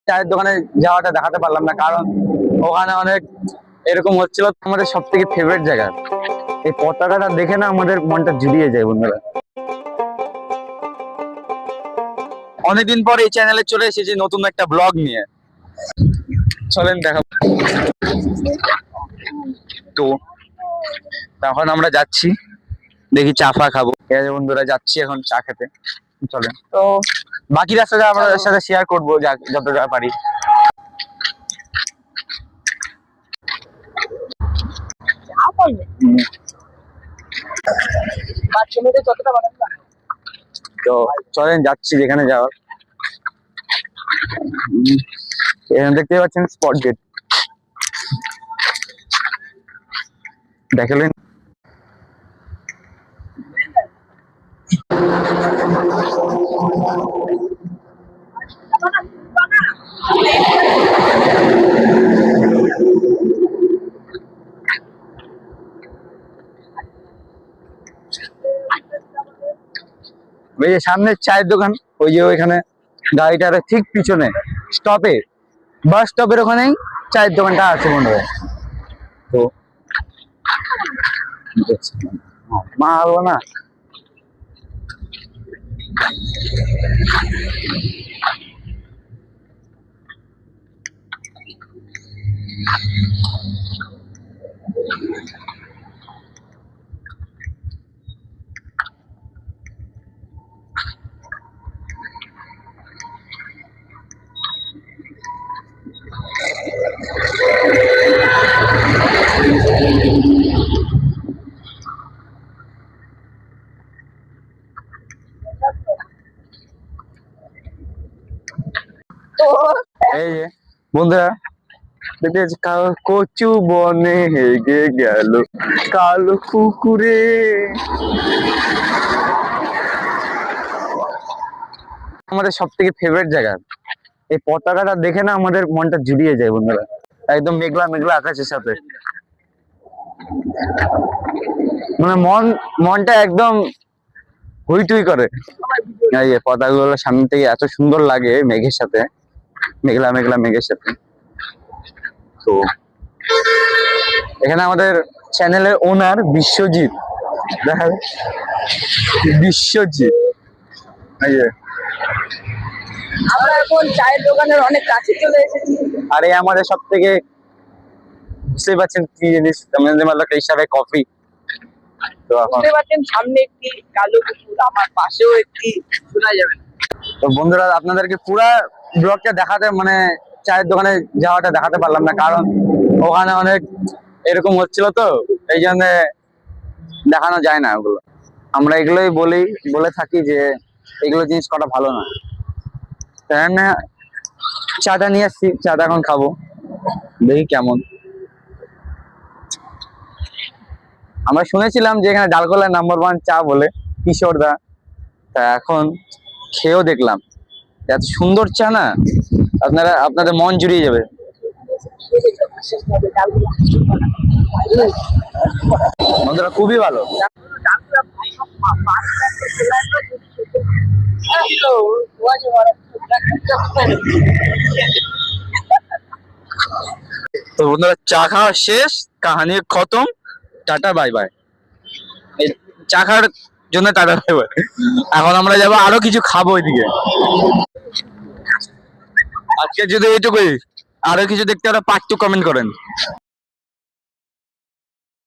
চায়ের দোকানে যাওয়াটা দেখাতে পারলাম না, কারণ ওখানে অনেক এরকম হচ্ছিল। আমাদের সব থেকে ফেভারিট জায়গা, এই পতাকাটা দেখে না আমাদের মনটা জুড়িয়ে যায় বন্ধুরা। অনেকদিন পর এই চ্যানেলে চলে এসেছি নতুন একটা ব্লগ নিয়ে, চলেন দেখাবো। তো এখন আমরা যাচ্ছি, দেখি চা ফা খাবো। ঠিক আছে বন্ধুরা, যাচ্ছি এখন চা খেতে। চলেন, তো বাকি রাস্তাটা আপনাদের সাথে শেয়ার করবো যতটা পারি। তো চলেন, যাচ্ছি যেখানে যাওয়ার। এখানে দেখতে পাচ্ছেন স্পট গেট, দেখালেন। ওই যে সামনে চায়ের দোকান, ওই যে ওইখানে গাড়িটার ঠিক পিছনে স্টপে, বাস স্টপের ওখানেই চায়ের দোকানটা আছে বন্ধুরা। তো মা হবো না। এই যে বন্ধুরা দেখতে পাচ্ছি, কচু বনে হেগে গেল কালো কুকুরে। আমাদের সব থেকে ফেভারিট জায়গা, এই পতাকাটা দেখে না আমাদের মনটা জুড়িয়ে যায় বন্ধুরা। একদম মেঘলা মেঘলা আকাশের সাথে মানে মনটা একদম হুইটুই করে। এই যে পতাকাগুলো সামনে থেকে এত সুন্দর লাগে মেঘের সাথে, মেঘলা মেঘলা মেঘের সাথে। তো এখানে আমাদের চ্যানেলের ওনার বিশ্বজিৎ, দেখা বিশ্বজিৎ। এই যে আমরা এখন চায়ের দোকানের অনেক কাছে চলে এসেছি। আর এই আমাদের সব থেকে, বুঝতেই পারছেন কি জিনিস, হিসাবে কফি। তো এখন বুঝতে পারছেন সামনে একটি কালো কুকুর, আমার পাশেও একটি, শোনা যাবে না। তো বন্ধুরা আপনাদেরকে পুরা ব্লগটা দেখাতে, মানে চায়ের দোকানে যাওয়াটা দেখাতে পারলাম না, কারণ ওখানে অনেক এরকম হচ্ছিল, তো এই জন্য দেখানো যায় না ওগুলো। আমরা এগুলোই বলে থাকি যে এগুলো জিনিস করা ভালো না। তাই না, চাটা নিয়ে আসছি, চাটা এখন খাবো, দেখি কেমন। আমরা শুনেছিলাম যে এখানে ডালখোলার নাম্বার 1 চা বলে কিশোরদা, তা এখন খেয়েও দেখলাম, এত সুন্দর চা না, আপনাদের মন জুড়িয়ে যাবে বন্ধুরা, খুবই ভালো। তো বন্ধুরা চা খাওয়া শেষ, কাহানি খতম, টাটা বাই বাই। এই চা খাওয়ার জন্য টাটা বাই বাই। এখন আমরা যাবো আরো কিছু খাবো ওইদিকে। আজকে যদি এইটুকুই, আরো কিছু দেখতে হলে পার্ট 2 কমেন্ট করেন।